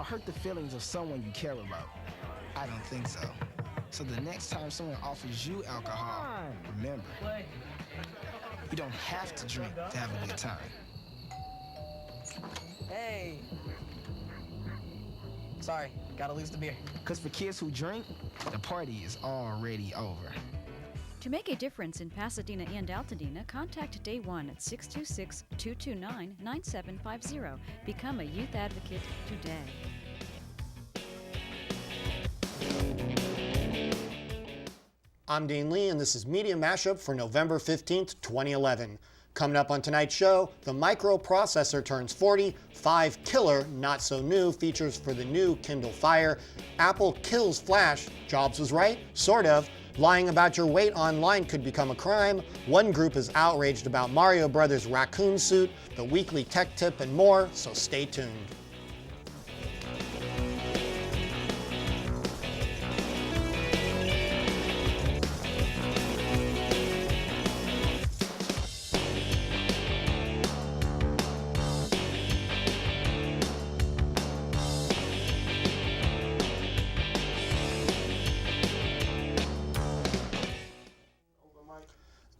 hurt the feelings of someone you care about. I don't think so. So the next time someone offers you alcohol, remember, you don't have to drink to have a good time. Hey. Sorry, gotta lose the beer. Because for kids who drink, the party is already over. To make a difference in Pasadena and Altadena, contact Day One at 626-229-9750. Become a youth advocate today. I'm Dean Lee, and this is Media Mashup for November 15th, 2011. Coming up on tonight's show, the Microprocessor turns 40, 5 killer, not so new features for the new Kindle Fire, Apple kills Flash, Jobs was right, sort of, lying about your weight online could become a crime, one group is outraged about Mario Brothers' Raccoon suit, the weekly tech tip, and more, so stay tuned.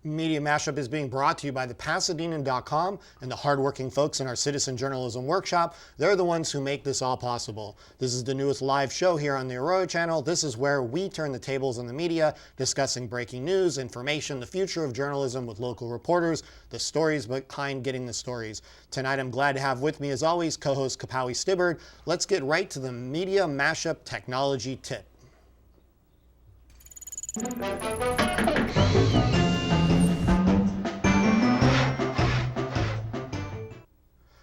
Media Mashup is being brought to you by the Pasadenan.com and the hardworking folks in our Citizen Journalism Workshop. They're the ones who make this all possible. This is the newest live show here on the Aurora channel. This is where we turn the tables on the media, discussing breaking news, information, the future of journalism with local reporters, the stories behind getting the stories. Tonight I'm glad to have with me, as always, co-host Kapawi Stibbard. Let's get right to the Media Mashup technology tip.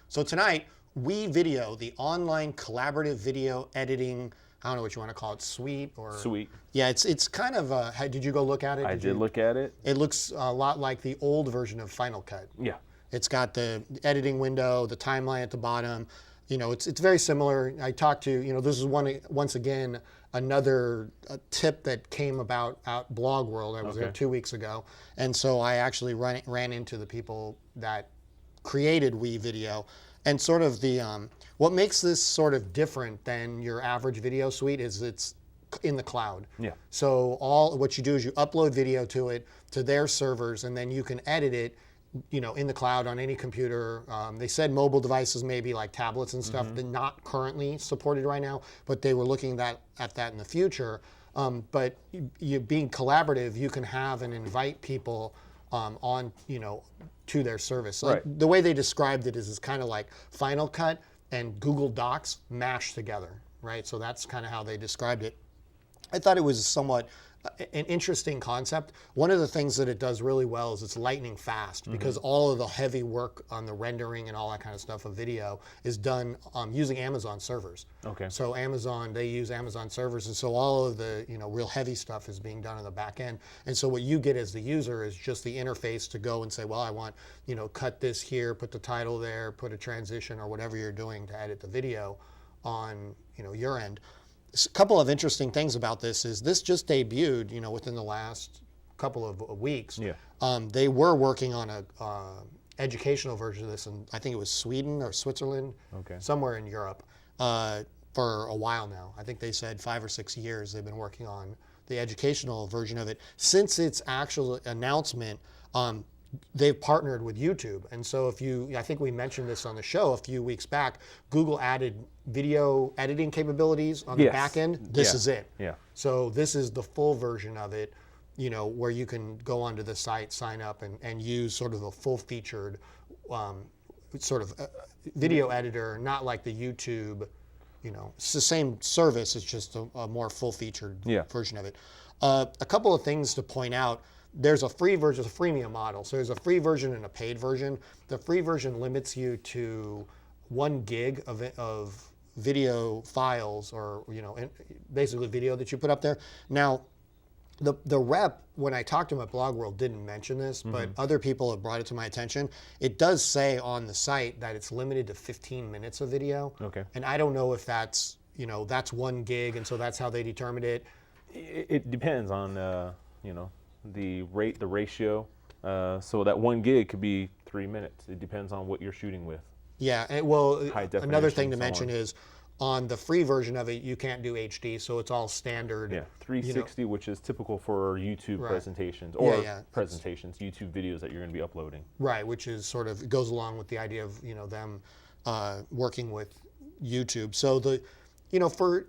So tonight, WeVideo, the online collaborative video editing, I don't know what you want to call it, suite or... Suite. Yeah, it's kind of, did you go look at it? I did look at it. It looks a lot like the old version of Final Cut. Yeah. It's got the editing window, the timeline at the bottom. You know, it's very similar. I talked to, you know, this is once again, another tip that came about out Blog World. I was there 2 weeks ago. And so I actually ran into the people that created WeVideo, and sort of the what makes this sort of different than your average video suite is it's in the cloud. Yeah. So what you do is you upload video to it, to their servers, and then you can edit it, you know, in the cloud on any computer. They said mobile devices, maybe like tablets and stuff, they're not currently supported right now, but they were looking at that in the future. But you being collaborative, you can have and invite people on, you know, to their service. Like, the way they described it is kind of like Final Cut and Google Docs mashed together, right? So that's kind of how they described it. I thought it was somewhat an interesting concept. One of the things that it does really well is it's lightning fast, because all of the heavy work on the rendering and all that kind of stuff of video is done using Amazon servers. Okay. So they use Amazon servers, and so all of the, you know, real heavy stuff is being done on the back end. And so what you get as the user is just the interface to go and say, well, I want, you know, cut this here, put the title there, put a transition or whatever you're doing to edit the video on, you know, your end. A couple of interesting things about this is this just debuted, you know, within the last couple of weeks. Yeah. They were working on a educational version of this, and I think it was Sweden or Switzerland, somewhere in Europe, for a while now. I think they said 5 or 6 years they've been working on the educational version of it. Since its actual announcement, they've partnered with YouTube. And so I think we mentioned this on the show a few weeks back, Google added video editing capabilities on the back end. This is it. Yeah. So this is the full version of it, you know, where you can go onto the site, sign up, and use sort of a full-featured sort of video editor, not like the YouTube, you know, it's the same service, it's just a more full-featured version of it. A couple of things to point out. There's a free version, a freemium model. So there's a free version and a paid version. The free version limits you to 1 gig of video files, or, you know, basically video that you put up there. Now, the rep, when I talked to him at Blog World, didn't mention this, but other people have brought it to my attention. It does say on the site that it's limited to 15 minutes of video. Okay. And I don't know if that's, you know, that's 1 gig, and so that's how they determined it. It depends on, you know, the ratio. So that 1 gig could be 3 minutes. It depends on what you're shooting with. Yeah, well, another thing to mention is On the free version of it, you can't do HD, so it's all standard. Yeah, 360, which is typical for YouTube Right. presentations or Yeah. presentations, YouTube videos that you're going to be uploading. Right, which is sort of, it goes along with the idea of, them working with YouTube. So for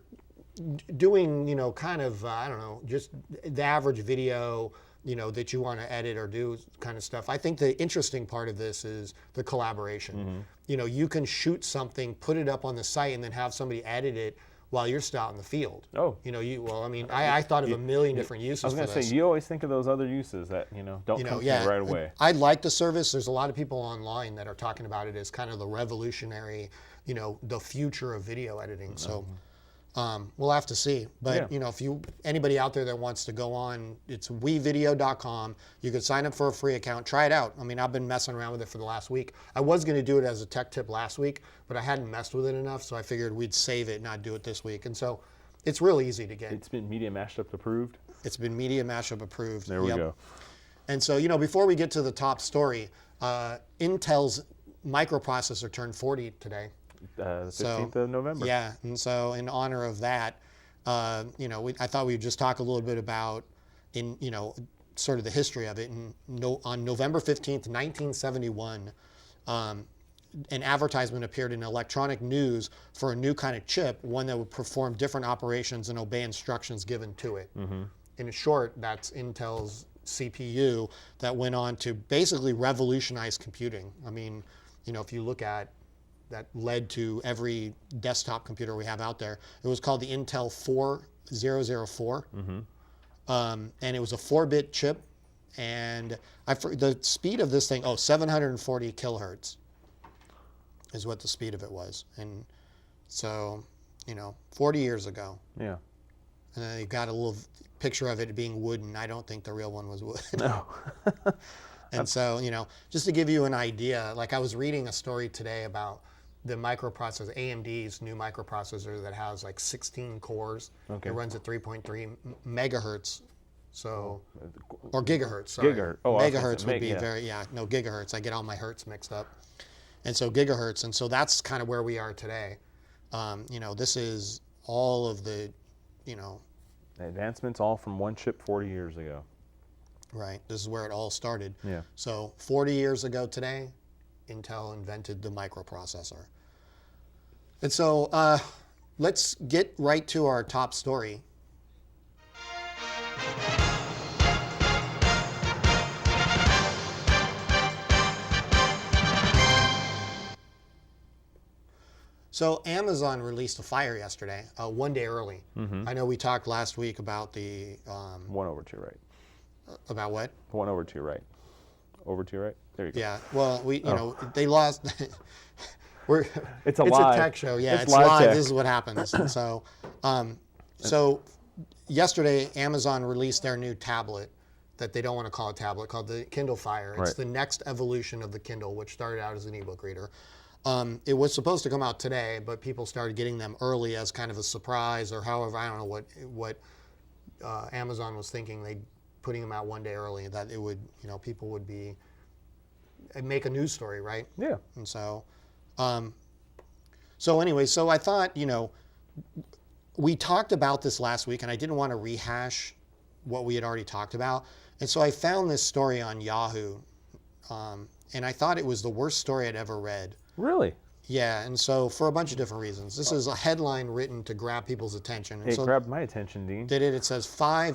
doing, kind of, I don't know, just the average video, that you want to edit or do kind of stuff. I think the interesting part of this is the collaboration. You can shoot something, put it up on the site, and then have somebody edit it while you're still out in the field. Oh. I thought of a million different uses I was for going to this. say, you always think of those other uses that, don't come to you right away. I like the service. There's a lot of people online that are talking about it as kind of the revolutionary, the future of video editing. So we'll have to see. But, if anybody out there that wants to go on, it's wevideo.com. You can sign up for a free account. Try it out. I've been messing around with it for the last week. I was going to do it as a tech tip last week, but I hadn't messed with it enough, so I figured we'd save it, not do it this week. And so it's real easy to get. It's been Media Mashup approved? It's been Media Mashup approved. There we go. And so, before we get to the top story, Intel's microprocessor turned 40 today. The 15th of November. Yeah, and so in honor of that, I thought we'd just talk a little bit about, sort of the history of it. On November 15th, 1971, an advertisement appeared in electronic news for a new kind of chip, one that would perform different operations and obey instructions given to it. In short, that's Intel's CPU that went on to basically revolutionize computing. If you look at that led to every desktop computer we have out there. It was called the Intel 4004. And it was a 4-bit chip. And the speed of this thing, 740 kilohertz is what the speed of it was. And so, 40 years ago. Yeah. And then you've got a little picture of it being wooden. I don't think the real one was wood. No. And so, just to give you an idea, like I was reading a story today about the microprocessor, AMD's new microprocessor that has like 16 cores. Okay. It runs at 3.3 megahertz. So, or gigahertz, sorry. Gigahertz. Megahertz would be gigahertz. I get all my hertz mixed up. And so gigahertz. And so that's kind of where we are today. This is all of the, advancements all from one chip 40 years ago. Right. This is where it all started. Yeah. So 40 years ago today, Intel invented the microprocessor. And so let's get right to our top story. So Amazon released a Fire yesterday, one day early. I know we talked last week about the... One over to your right. About what? One over to your right. Over to your right. There you go. Yeah. Well, they lost... It's a tech show. Yeah, it's live. This is what happens. And so, yesterday, Amazon released their new tablet that they don't want to call a tablet, called the Kindle Fire. It's the next evolution of the Kindle, which started out as an ebook reader. It was supposed to come out today, but people started getting them early as kind of a surprise, or however, I don't know what Amazon was thinking. They putting them out one day early, that it would, people would make a news story, right? Yeah. And so. So I thought, we talked about this last week, and I didn't want to rehash what we had already talked about. And so I found this story on Yahoo, and I thought it was the worst story I'd ever read. Really? Yeah, and so for a bunch of different reasons. This is a headline written to grab people's attention. And it grabbed my attention, Dean. Did it? It says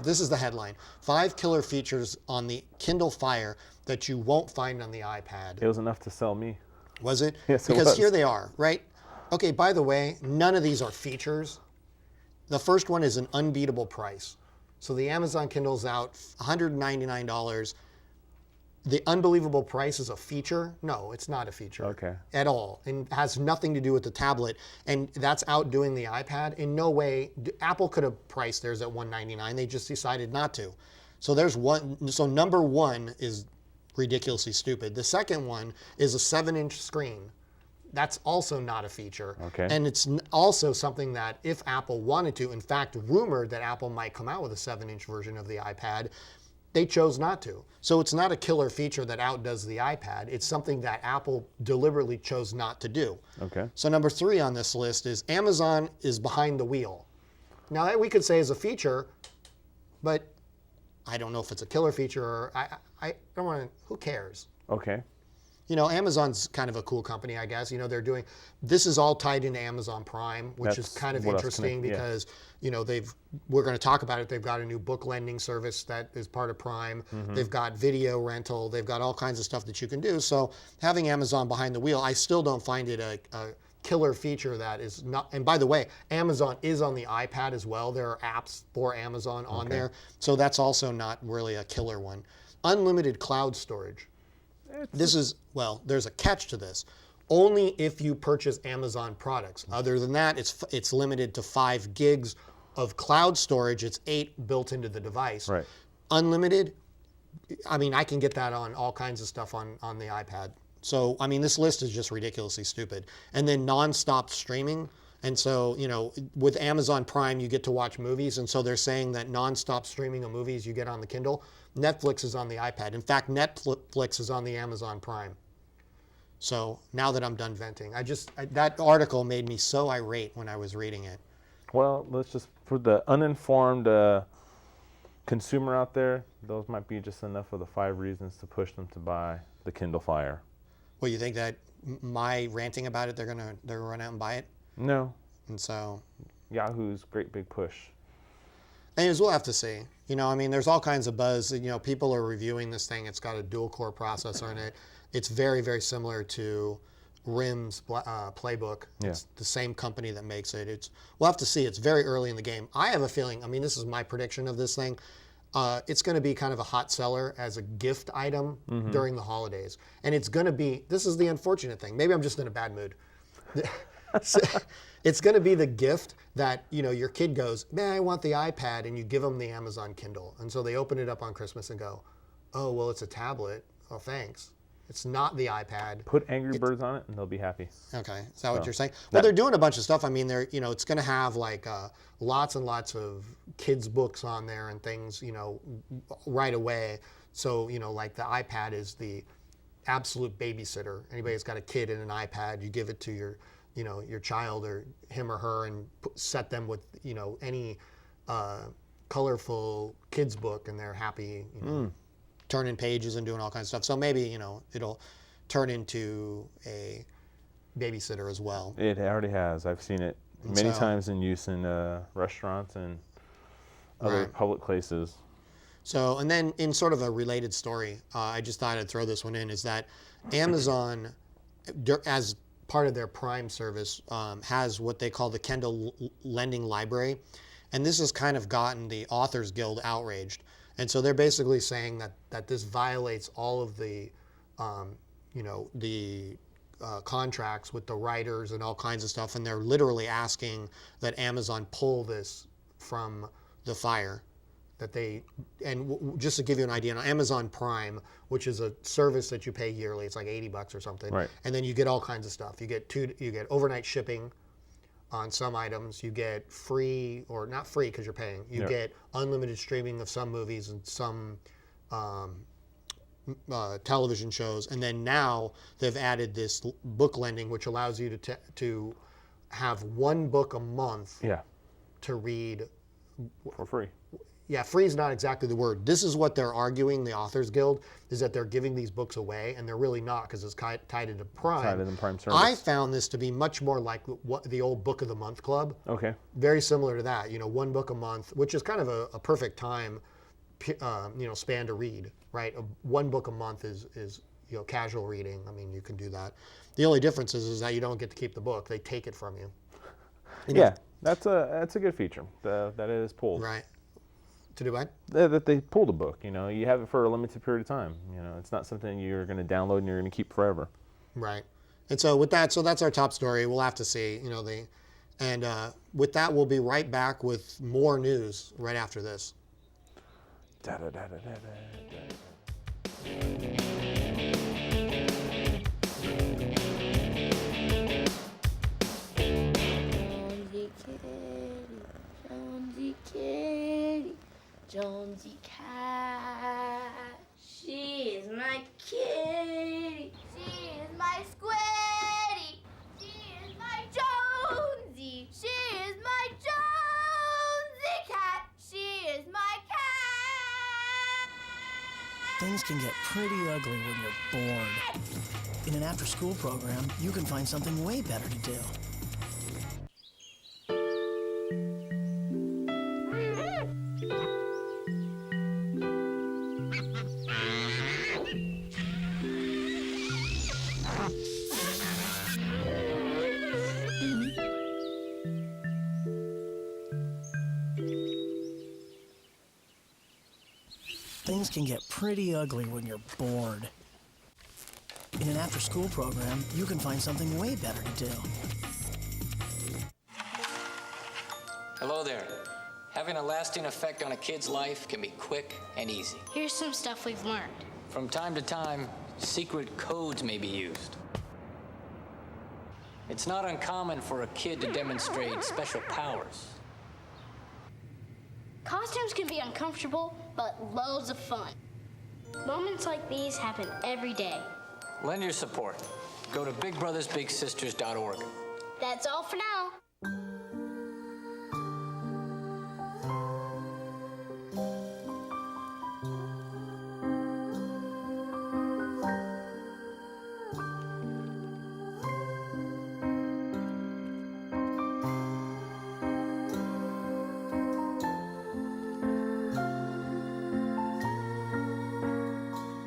this is the headline, 5 killer features on the Kindle Fire that you won't find on the iPad. It was enough to sell me. Was it? Yes, it because was. Here they are, right? Okay, by the way, none of these are features. The first one is an unbeatable price. So the Amazon Kindle's out $199. The unbelievable price is a feature? No, it's not a feature. Okay. At all. And has nothing to do with the tablet. And that's outdoing the iPad. In no way, Apple could have priced theirs at $199. They just decided not to. So there's one. So number one is ridiculously stupid. The second one is a 7-inch screen. That's also not a feature. Okay. And it's also something that if Apple wanted to, in fact, rumored that Apple might come out with a 7-inch version of the iPad, they chose not to. So it's not a killer feature that outdoes the iPad. It's something that Apple deliberately chose not to do. Okay. So number 3 on this list is Amazon is behind the wheel. Now that we could say is a feature, but I don't know if it's a killer feature or I don't want to, who cares? Okay. You know, Amazon's kind of a cool company, I guess. You know, they're doing, this is all tied into Amazon Prime, which is kind of interesting because, you know, we're going to talk about it. They've got a new book lending service that is part of Prime. They've got video rental. They've got all kinds of stuff that you can do. So having Amazon behind the wheel, I still don't find it a killer feature that is not, and by the way, Amazon is on the iPad as well. There are apps for Amazon on there. So that's also not really a killer one. Unlimited cloud storage. This is, well, there's a catch to this. Only if you purchase Amazon products. Other than that, it's limited to 5 gigs of cloud storage. It's 8 built into the device. Right. Unlimited, I mean, I can get that on all kinds of stuff on the iPad. So, I mean, this list is just ridiculously stupid. And then nonstop streaming. And so, you know, with Amazon Prime, you get to watch movies. And so they're saying that nonstop streaming of movies you get on the Kindle. Netflix is on the iPad. In fact, Netflix is on the Amazon Prime. So now that I'm done venting, that article made me so irate when I was reading it. Well, let's just, for the uninformed consumer out there, those might be just enough of the 5 reasons to push them to buy the Kindle Fire. Well, you think that my ranting about it, they're gonna run out and buy it? No. And so Yahoo's great big push. Anyways, we'll have to see. You know, I mean, there's all kinds of buzz. You know, people are reviewing this thing. It's got a dual-core processor in it. It's very, very similar to RIM's Playbook. Yeah. It's the same company that makes it. We'll have to see. It's very early in the game. I have a feeling, I mean, this is my prediction of this thing. It's going to be kind of a hot seller as a gift item during the holidays. And it's going to be, this is the unfortunate thing. Maybe I'm just in a bad mood. It's going to be the gift that, you know, your kid goes, man, I want the iPad, and you give them the Amazon Kindle. And so they open it up on Christmas and go, oh, well, it's a tablet. Oh, thanks. It's not the iPad. Put Angry Birds on it, and they'll be happy. Okay, is that what you're saying? Well, they're doing a bunch of stuff. I mean, you know, it's going to have like lots and lots of kids' books on there and things, you know, right away. So, you know, like the iPad is the absolute babysitter. Anybody that's got a kid and an iPad, you give it to your, you know, your child or him or her and set them with, you know, any colorful kids book, and they're happy, you know, turning pages and doing all kinds of stuff. So maybe, you know, it'll turn into a babysitter as well. It already has. I've seen it many times in use in restaurants and other public places. So, and then in sort of a related story, I just thought I'd throw this one in, is that Amazon, as part of their Prime service, has what they call the Kindle Lending Library. And this has kind of gotten the Authors Guild outraged. And so they're basically saying that this violates all of the, you know, the contracts with the writers and all kinds of stuff. And they're literally asking that Amazon pull this from the Fire. That they, and just to give you an idea, on Amazon Prime, which is a service that you pay yearly, it's like $80 or something. Right. And then you get all kinds of stuff. You get overnight shipping on some items. You get free, or not free because you're paying. You get unlimited streaming of some movies and some television shows. And then now they've added this book lending, which allows you to have one book a month to read for free. Yeah, free is not exactly the word. This is what they're arguing, the Authors Guild, is that they're giving these books away, and they're really not, because it's tied into Prime. Tied into Prime service. I found this to be much more like what the old Book of the Month Club. Okay. Very similar to that, you know, one book a month, which is kind of a perfect time, you know, span to read, right? One book a month is you know, casual reading. I mean, you can do that. The only difference is that you don't get to keep the book; they take it from you. Yeah, that's a good feature. That it is pulled. Right. To do what? That they pulled a book. You know, you have it for a limited period of time. You know, it's not something you're going to download and you're going to keep forever. Right. And so with that, so that's our top story. We'll have to see. You know, and with that, we'll be right back with more news right after this. Jonesy cat. She is my kitty. She is my squiddy. She is my Jonesy. She is my Jonesy cat. She is my cat. Things can get pretty ugly when you're bored. In an after-school program, you can find something way better to do. Things can get pretty ugly when you're bored. In an after-school program, you can find something way better to do. Hello there. Having a lasting effect on a kid's life can be quick and easy. Here's some stuff we've learned. From time to time, secret codes may be used. It's not uncommon for a kid to demonstrate special powers. Costumes can be uncomfortable, but loads of fun. Moments like these happen every day. Lend your support. Go to bigbrothersbigsisters.org. That's all for now.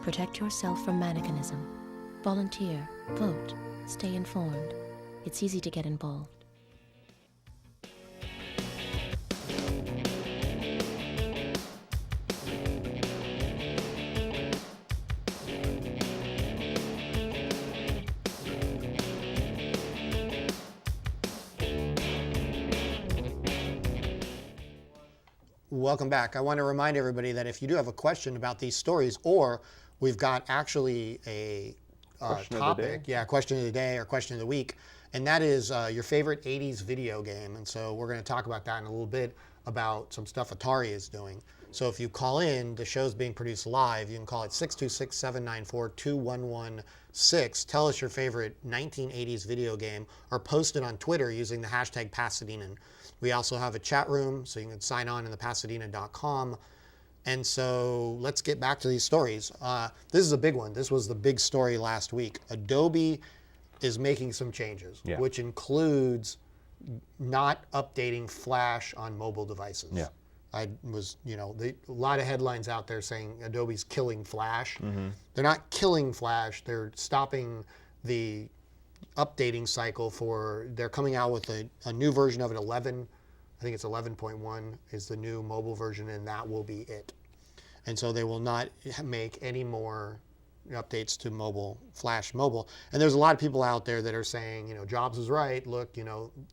Protect yourself from mannequinism. Volunteer, vote, stay informed. It's easy to get involved. Welcome back. I want to remind everybody that if you do have a question about these stories, or we've got actually a topic, question of the day or question of the week, and that is your favorite 80s video game. And so we're going to talk about that in a little bit, about some stuff Atari is doing. So if you call in, the show's being produced live. You can call it 626-794-2116. Tell us your favorite 1980s video game, or post it on Twitter using the hashtag Pasadenan. We also have a chat room, so you can sign on in the Pasadena.com. And so let's get back to these stories. This is a big one. This was the big story last week. Adobe is making some changes, which includes not updating Flash on mobile devices. Yeah. I was, a lot of headlines out there saying Adobe's killing Flash. Mm-hmm. They're not killing Flash. They're stopping the updating cycle they're coming out with a new version of it, 11. I think it's 11.1 is the new mobile version, and that will be it. And so they will not make any more updates to Flash mobile. And there's a lot of people out there that are saying, Jobs was right. Look,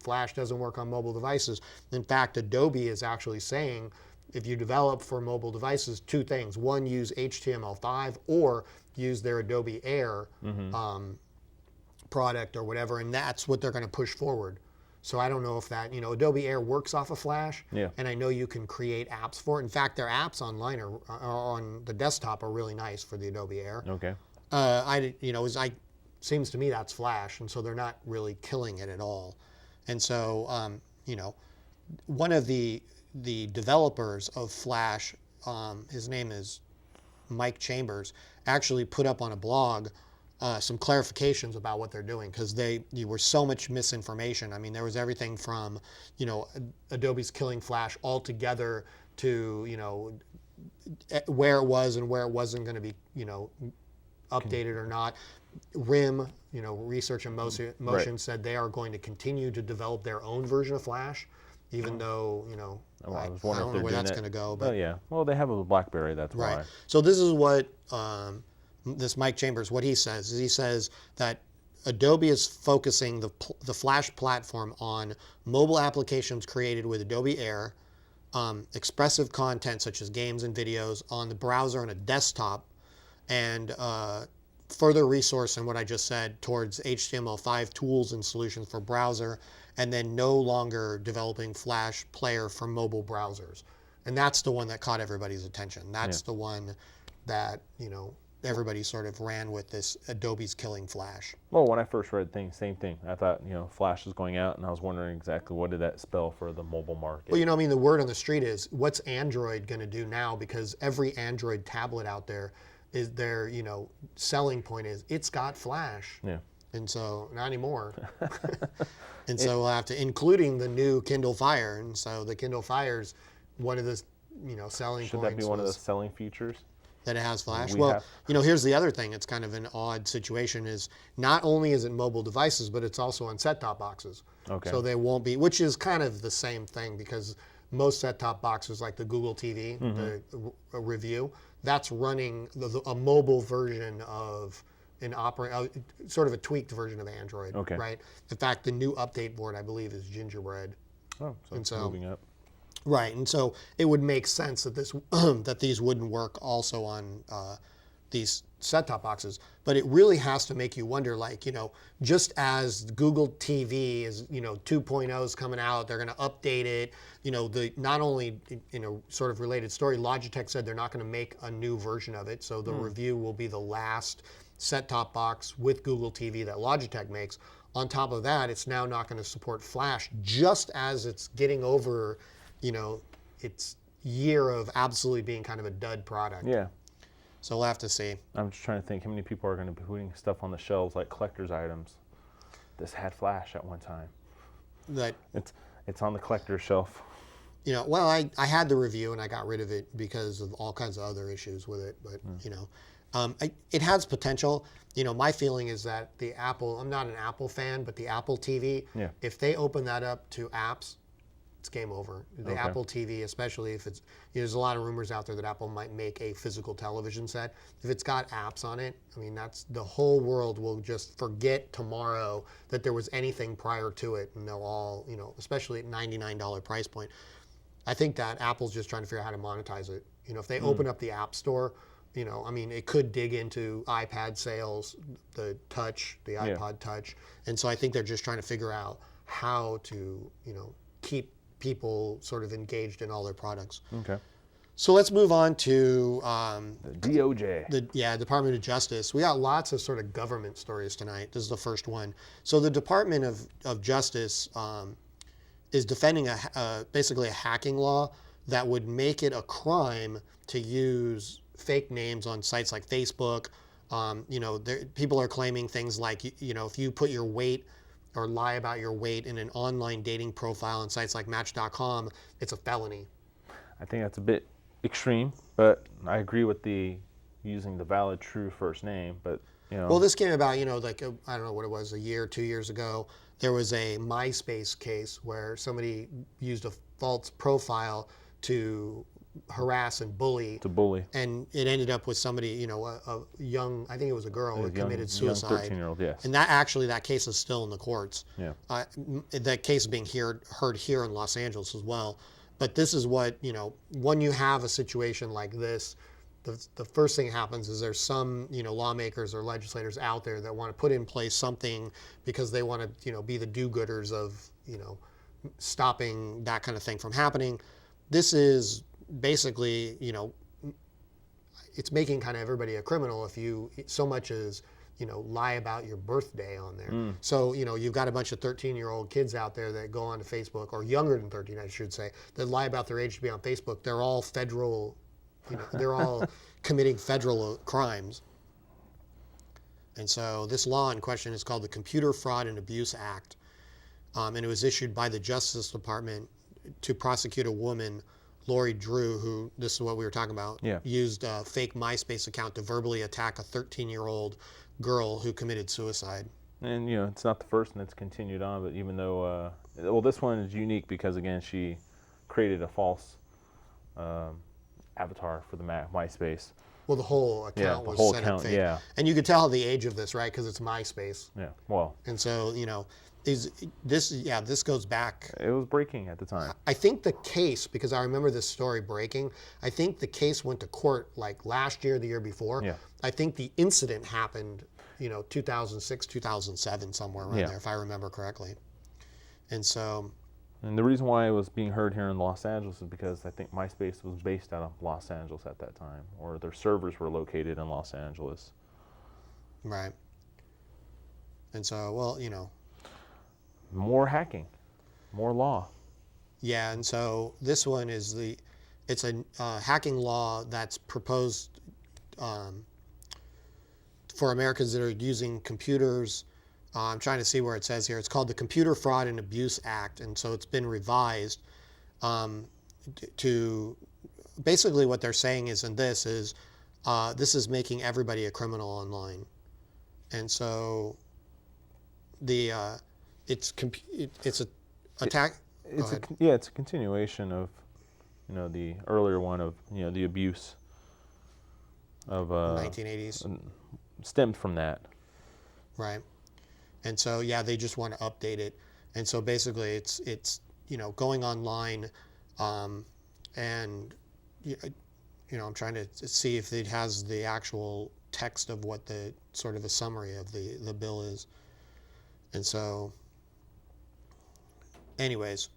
Flash doesn't work on mobile devices. In fact, Adobe is actually saying, if you develop for mobile devices, two things. One, use HTML5 or use their Adobe Air product or whatever, and that's what they're going to push forward. So I don't know if that, Adobe Air works off of Flash, and I know you can create apps for it. In fact, their apps online are on the desktop are really nice for the Adobe Air. Okay. Seems to me that's Flash, and so they're not really killing it at all. And so, one of the developers of Flash, his name is Mike Chambers, actually put up on a blog some clarifications about what they're doing, because there were so much misinformation. I mean, there was everything from, Adobe's killing Flash altogether to, where it was and where it wasn't going to be, updated or not. RIM, Research and Motion said they are going to continue to develop their own version of Flash, even though, I don't know where that's going to go. But, well, they have a BlackBerry, that's why. So this is what this Mike Chambers, what he says, is he says that Adobe is focusing the Flash platform on mobile applications created with Adobe Air, expressive content such as games and videos on the browser and a desktop, and further resource in what I just said towards HTML5 tools and solutions for browser, and then no longer developing Flash Player for mobile browsers. And that's the one that caught everybody's attention. That's the one that, everybody sort of ran with, this Adobe's killing Flash. Well, when I first read things, same thing. I thought, Flash is going out, and I was wondering exactly what did that spell for the mobile market. Well, the word on the street is, what's Android going to do now? Because every Android tablet out there is their, selling point is, it's got Flash. Yeah. And so, not anymore. And so we'll have to, including the new Kindle Fire. And so the Kindle Fire's one of the, selling points. Should that be one of the selling features? That it has Flash? Well, here's the other thing. It's kind of an odd situation is, not only is it mobile devices, but it's also on set-top boxes. Okay. So they won't be, which is kind of the same thing, because most set-top boxes, like the Google TV, the review, that's running a mobile version of sort of a tweaked version of Android, right? In fact, the new update board, I believe, is Gingerbread. Oh, so it's moving up. Right, and so it would make sense that that these wouldn't work also on these set-top boxes. But it really has to make you wonder, like, just as Google TV is, 2.0 is coming out, they're going to update it. Not only sort of related story, Logitech said they're not going to make a new version of it, so the review will be the last set-top box with Google TV that Logitech makes. On top of that, it's now not going to support Flash, just as it's getting over its year of absolutely being kind of a dud product. Yeah. So we'll have to see. I'm just trying to think how many people are going to be putting stuff on the shelves like collector's items. This had Flash at one time. It's on the collector's shelf. Well, I had the review and I got rid of it because of all kinds of other issues with it. But it has potential. My feeling is that the Apple. I'm not an Apple fan, but the Apple TV. Yeah. If they open that up to apps, it's game over. The Apple TV, especially if it's, there's a lot of rumors out there that Apple might make a physical television set. If it's got apps on it, that's the whole world will just forget tomorrow that there was anything prior to it, and they'll all, especially at $99 price point. I think that Apple's just trying to figure out how to monetize it. If they open up the App Store, it could dig into iPad sales, the Touch, the iPod Touch, and so I think they're just trying to figure out how to, keep people sort of engaged in all their products. Okay. So let's move on to the DOJ. The Department of Justice. We got lots of sort of government stories tonight. This is the first one. So the Department of Justice is defending basically a hacking law that would make it a crime to use fake names on sites like Facebook. People are claiming things like, if you put your weight or lie about your weight in an online dating profile on sites like Match.com, it's a felony. I think that's a bit extreme, but I agree with using the valid, true first name. But well, this came about, I don't know what it was, a year, 2 years ago. There was a MySpace case where somebody used a false profile to harass and bully. And it ended up with somebody, a young, I think it was a girl who committed suicide. Young 13-year-old, yes. And that case is still in the courts. Yeah. That case is being heard here in Los Angeles as well. But this is what, when you have a situation like this, the first thing that happens is there's some, lawmakers or legislators out there that want to put in place something because they want to, be the do-gooders of, stopping that kind of thing from happening. This is basically, it's making kind of everybody a criminal if you so much as, lie about your birthday on there. So, you've got a bunch of 13-year-old kids out there that go onto Facebook, or younger than 13, I should say, that lie about their age to be on Facebook. They're all federal, they're all committing federal crimes. And so this law in question is called the Computer Fraud and Abuse Act. And it was issued by the Justice Department to prosecute a woman, Lori Drew, who, this is what we were talking about, used a fake MySpace account to verbally attack a 13-year-old girl who committed suicide. And, it's not the first and it's continued on, but even though, this one is unique because, again, she created a false avatar for the MySpace. Well, the whole account was set up fake. Yeah. And you could tell the age of this, right? Because it's MySpace. Yeah, well. And so, this goes back. It was breaking at the time. I think the case, because I remember this story breaking, I think the case went to court like last year, the year before. Yeah. I think the incident happened, 2006, 2007, somewhere around there, if I remember correctly. And so, And the reason why it was being heard here in Los Angeles is because I think MySpace was based out of Los Angeles at that time, or their servers were located in Los Angeles. Right. And so, well, More hacking, more law. Yeah, and so this one is it's a hacking law that's proposed for Americans that are using computers. I'm trying to see where it says here. It's called the Computer Fraud and Abuse Act, and so it's been revised to basically what they're saying is this is making everybody a criminal online, and so it's a attack. It's a continuation of the earlier one of the abuse of 1980s stemmed from that. Right. And so, yeah, they just want to update it. And so basically it's going online, and, I'm trying to see if it has the actual text of what the sort of a summary of the bill is. And so, anyways,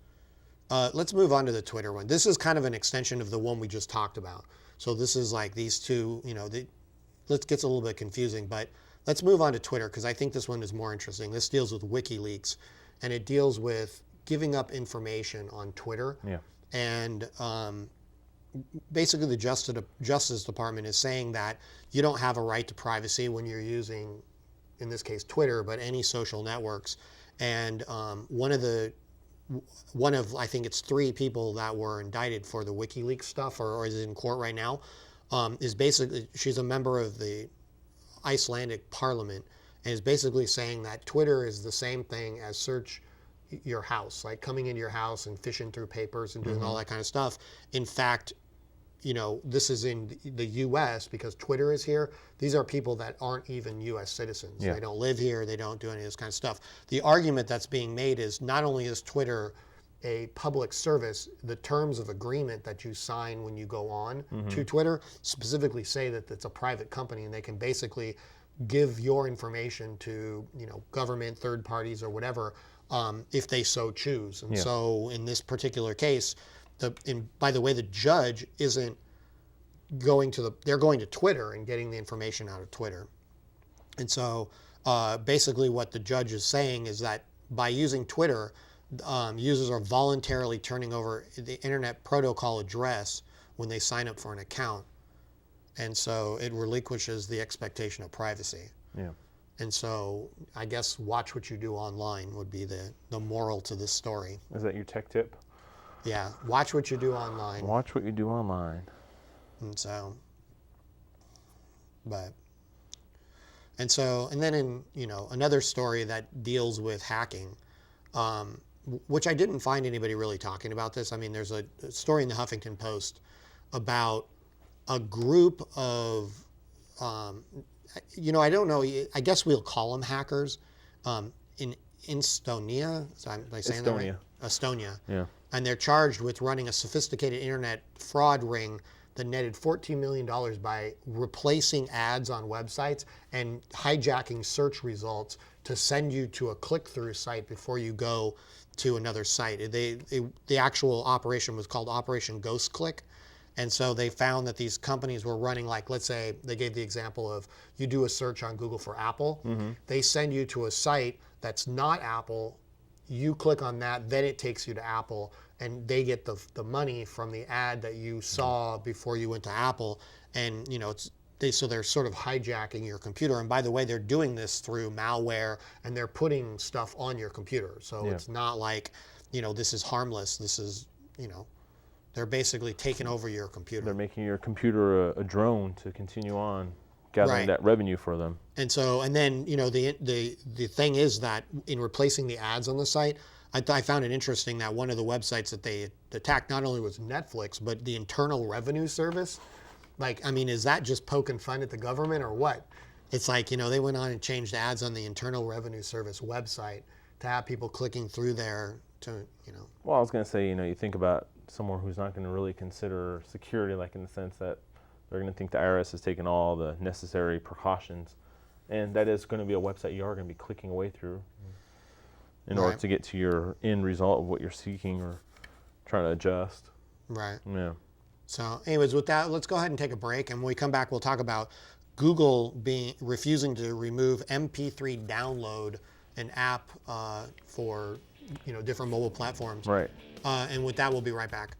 let's move on to the Twitter one. This is kind of an extension of the one we just talked about. So this is like these two, it gets a little bit confusing, but let's move on to Twitter because I think this one is more interesting. This deals with WikiLeaks, and it deals with giving up information on Twitter. Yeah. And basically the Justice Department is saying that you don't have a right to privacy when you're using, in this case, Twitter, but any social networks. And one of I think it's 3 people that were indicted for the WikiLeaks stuff, or is in court right now, is basically, she's a member of the Icelandic parliament, and is basically saying that Twitter is the same thing as search your house, like coming into your house and fishing through papers and doing all that kind of stuff. In fact, this is in the U.S. because Twitter is here. These are people that aren't even U.S. citizens. Yeah. They don't live here. They don't do any of this kind of stuff. The argument that's being made is not only is Twitter a public service, the terms of agreement that you sign when you go on to Twitter specifically say that it's a private company and they can basically give your information to government, third parties, or whatever if they so choose. And so in this particular case, by the way, the judge isn't going to they're going to Twitter and getting the information out of Twitter. And so basically what the judge is saying is that by using Twitter, users are voluntarily turning over the internet protocol address when they sign up for an account. And so it relinquishes the expectation of privacy. Yeah. And so I guess watch what you do online would be the moral to this story. Is that your tech tip? Yeah, watch what you do online. Watch what you do online. And so, and then in, another story that deals with hacking, which I didn't find anybody really talking about this. I mean, there's a story in the Huffington Post about a group of, I don't know, I guess we'll call them hackers, in Estonia. Am I saying that right? Estonia. Yeah. And they're charged with running a sophisticated internet fraud ring that netted $14 million by replacing ads on websites and hijacking search results to send you to a click-through site before you go to another site. The actual operation was called Operation Ghost Click. And so they found that these companies were running, like, let's say they gave the example of you do a search on Google for Apple. They send you to a site that's not Apple. You click on that, then it takes you to Apple, and they get the money from the ad that you saw before you went to Apple. And so they're sort of hijacking your computer. And by the way, they're doing this through malware, and they're putting stuff on your computer. So it's not like, this is harmless. This is, they're basically taking over your computer. They're making your computer a drone to continue on gathering that revenue for them. And then the thing is that in replacing the ads on the site, I found it interesting that one of the websites that they attacked not only was Netflix, but the Internal Revenue Service. Like, I mean, is that just poking fun at the government or what? It's like, they went on and changed ads on the Internal Revenue Service website to have people clicking through there to. Well, I was going to say, you think about someone who's not going to really consider security, like in the sense that they're going to think the IRS has taken all the necessary precautions, and that is going to be a website you are going to be clicking away through. in order to get to your end result of what you're seeking or trying to adjust. Right. Yeah. So anyways, with that, let's go ahead and take a break. And when we come back, we'll talk about Google refusing to remove MP3 download, an app for different mobile platforms. Right. And with that, we'll be right back.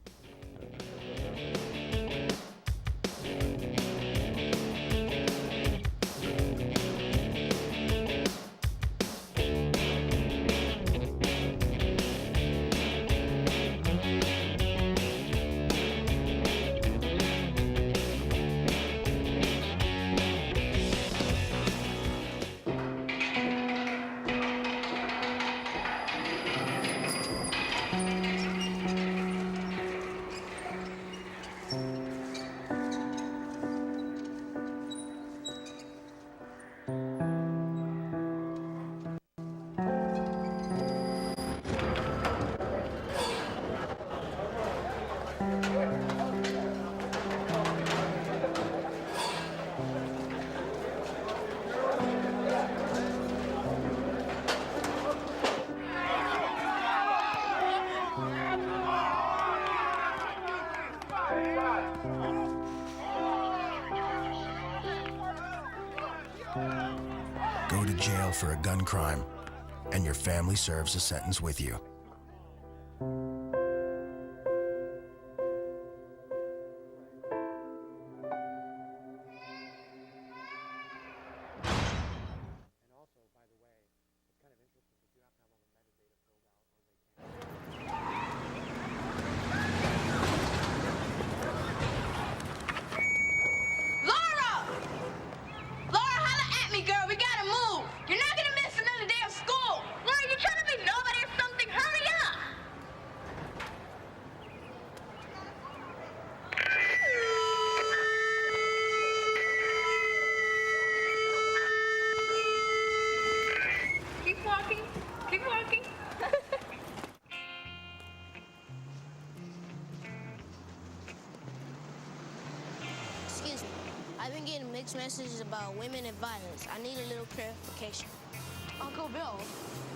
Go to jail for a gun crime, and your family serves a sentence with you. Excuse me. I've been getting mixed messages about women and violence. I need a little clarification. Uncle Bill,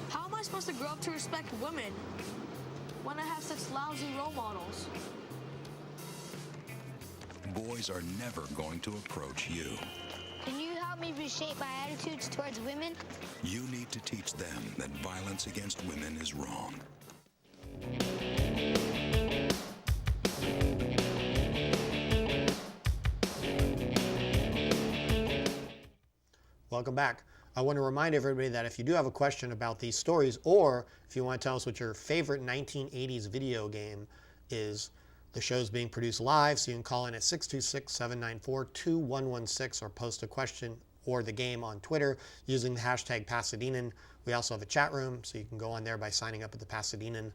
how am I supposed to grow up to respect women when I have such lousy role models? Boys are never going to approach you. Can you help me reshape my attitudes towards women? You need to teach them that violence against women is wrong. Welcome back. I want to remind everybody that if you do have a question about these stories, or if you want to tell us what your favorite 1980s video game is, the show's being produced live, so you can call in at 626-794-2116 or post a question or the game on Twitter using the hashtag Pasadenan. We also have a chat room, so you can go on there by signing up at the Pasadenan.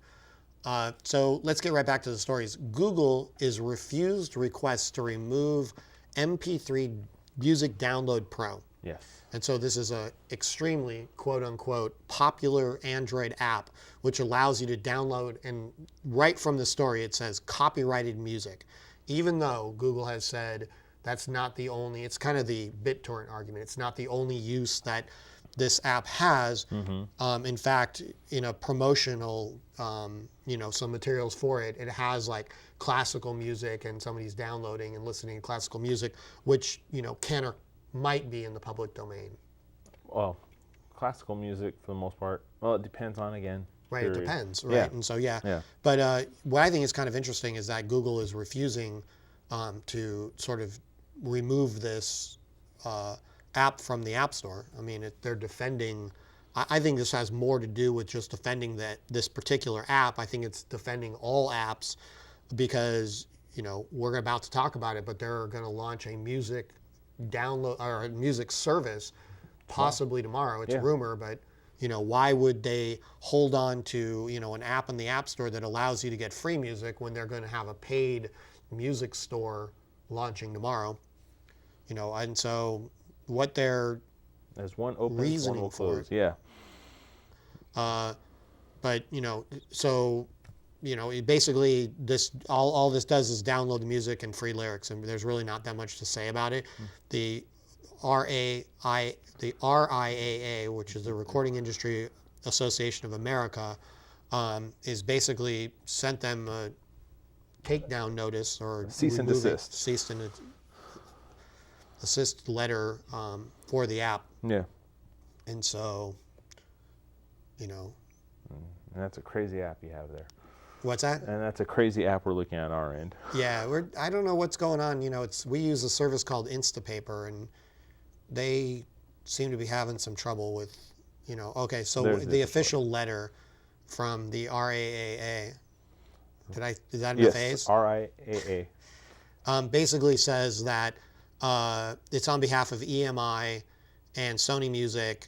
So let's get right back to the stories. Google is refused requests to remove MP3 Music Download Pro. Yes. And so this is a extremely quote unquote popular Android app which allows you to download, and right from the story it says copyrighted music, even though Google has said that's not the only, it's kind of the BitTorrent argument, it's not the only use that this app has. In fact, in a promotional, some materials for it, it has like classical music, and somebody's downloading and listening to classical music, which, can or might be in the public domain. Well, classical music for the most part. Well, it depends on, again. Right, period. it depends, right? Yeah. And so, yeah. But what I think is kind of interesting is that Google is refusing to sort of remove this app from the App Store. I mean, they're defending, I think this has more to do with just defending this particular app. I think it's defending all apps because, we're about to talk about it, but they're going to launch a music download or a music service possibly tomorrow. It's a rumor, but why would they hold on to an app in the App Store that allows you to get free music when they're going to have a paid music store launching tomorrow? And so what they're there's one open, reasoning one will for close. it. Yeah. But basically all this does is download the music and free lyrics, and there's really not that much to say about it. The RIAA, which is the Recording Industry Association of America is basically sent them a takedown notice or cease and desist. Cease and desist letter for the app. Yeah. And so, you know. And that's a crazy app you have there. What's that? And that's a crazy app we're looking at our end. Yeah, I don't know what's going on. You know, we use a service called Instapaper, and they seem to be having some trouble with, you know. Okay, so the official letter from the RIAA. Is that enough A's? Yes, RIAA. Basically says that it's on behalf of EMI and Sony Music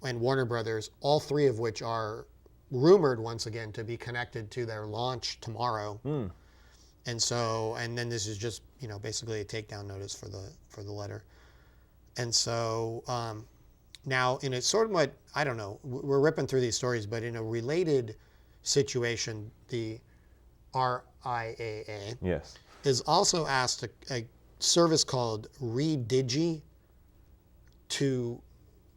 and Warner Brothers, all three of which are rumored once again to be connected to their launch tomorrow. And so, and then this is just, you know, basically a takedown notice for the letter. And so now in a sort of what, I don't know, we're ripping through these stories, but in a related situation, the RIAA is also asked a service called Redigi to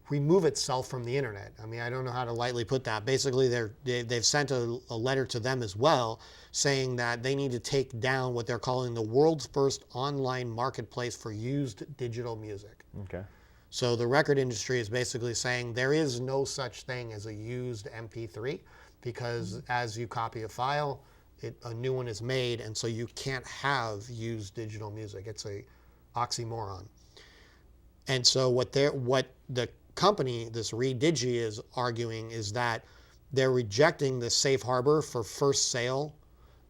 remove itself from the internet. I mean, I don't know how to lightly put that. Basically, they've sent a letter to them as well, saying that they need to take down what they're calling the world's first online marketplace for used digital music. Okay. So the record industry is basically saying there is no such thing as a used MP3 because as you copy a file, a new one is made, and so you can't have used digital music. It's a oxymoron. And so what the company, this Redigi, is arguing is that they're rejecting the safe harbor for first sale,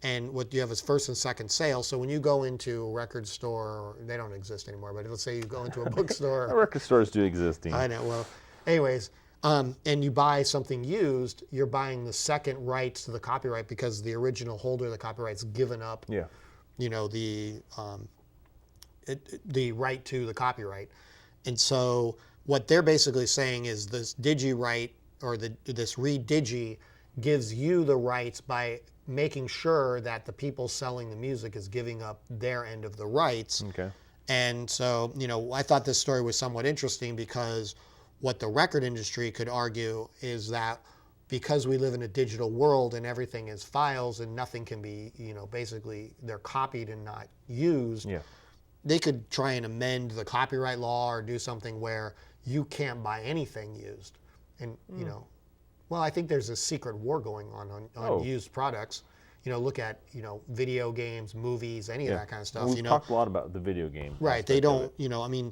and what you have is first and second sale. So when you go into a record store, they don't exist anymore, but let's say you go into a bookstore. Record stores do exist. I know. Well, anyways, and you buy something used, you're buying the second rights to the copyright because the original holder of the copyright's given up. Yeah. You know, the right to the copyright. And so what they're basically saying is this DigiWrite or this Redigi gives you the rights by making sure that the people selling the music is giving up their end of the rights. Okay. And so, you know, I thought this story was somewhat interesting because what the record industry could argue is that because we live in a digital world and everything is files and nothing can be, you know, basically they're copied and not used. Yeah. They could try and amend the copyright law or do something where you can't buy anything used. And, you know, well, I think there's a secret war going on used products. You know, look at, you know, video games, movies, any of that kind of stuff. We've talked a lot about the video game. Right. They don't, you know, I mean,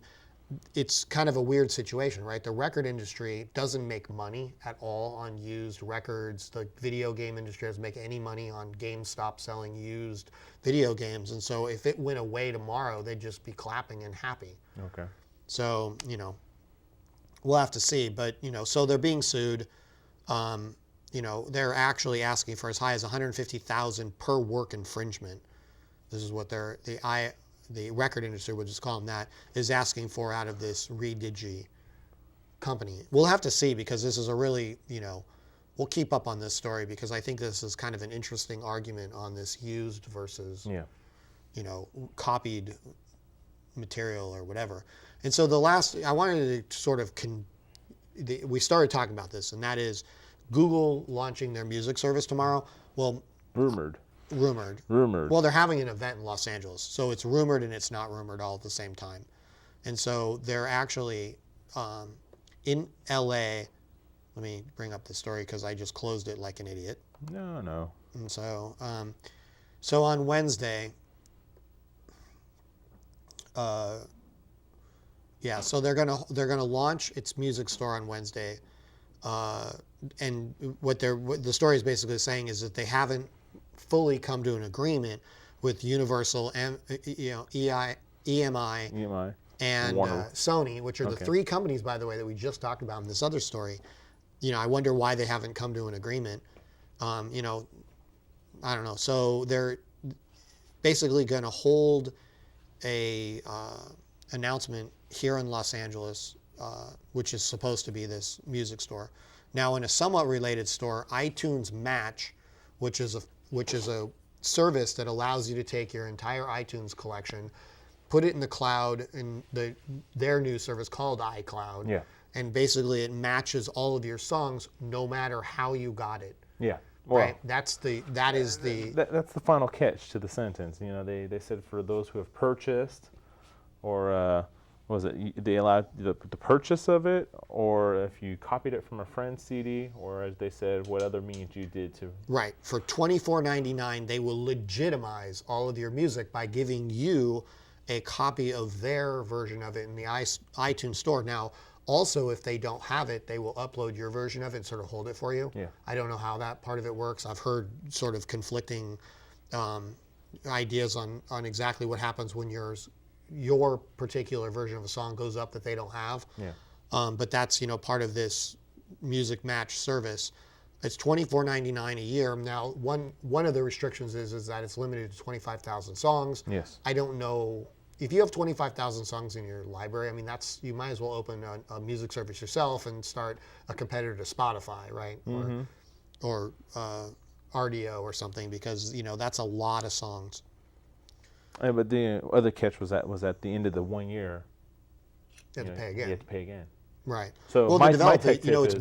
it's kind of a weird situation, right? The record industry doesn't make money at all on used records. The video game industry doesn't make any money on GameStop selling used video games. And so if it went away tomorrow, they'd just be clapping and happy. Okay. So, you know, we'll have to see. But, you know, so they're being sued. You know, they're actually asking for as high as $150,000 per work infringement. This is what the record industry, we'll just call them that, is asking for out of this Redigi company. We'll have to see because this is a really, you know, we'll keep up on this story because I think this is kind of an interesting argument on this used versus, you know, copied material or whatever. And so I wanted to sort of, we started talking about this, and that is Google launching their music service tomorrow. Well, rumored. Well, they're having an event in Los Angeles, so it's rumored and it's not rumored all at the same time. And so they're actually in LA. Let me bring up the story because I just closed it like an idiot. No. And so, so on Wednesday, so they're gonna launch its music store on Wednesday, and what the story is basically saying is that they haven't fully come to an agreement with Universal and EMI and Sony, which are the three companies, by the way, that we just talked about in this other story. You know, I wonder why they haven't come to an agreement. You know, I don't know. So they're basically going to hold a announcement here in Los Angeles, which is supposed to be this music store. Now, in a somewhat related store, iTunes Match, which is a service that allows you to take your entire iTunes collection, put it in the cloud in their new service called iCloud, and basically it matches all of your songs no matter how you got it. Yeah. Well, right? That's the final catch to the sentence. You know, they said for those who have purchased, or what was it? They allowed the purchase of it, or if you copied it from a friend's CD, or as they said, what other means you did to. Right. For $24.99, they will legitimize all of your music by giving you a copy of their version of it in the iTunes store. Now, also, if they don't have it, they will upload your version of it and sort of hold it for you. Yeah. I don't know how that part of it works. I've heard sort of conflicting ideas on exactly what happens when your particular version of a song goes up that they don't have. Yeah. But that's, you know, part of this music match service. It's $24.99 a year. Now, one of the restrictions is that it's limited to 25,000 songs. Yes. I don't know. If you have 25,000 songs in your library, I mean, you might as well open a music service yourself and start a competitor to Spotify, right? Mm-hmm. Or RDO or something, because, you know, that's a lot of songs. Yeah, but the other catch was at the end of the 1 year. You have to pay again. You have to pay again. Right. So well, my to develop tech it, you know, tip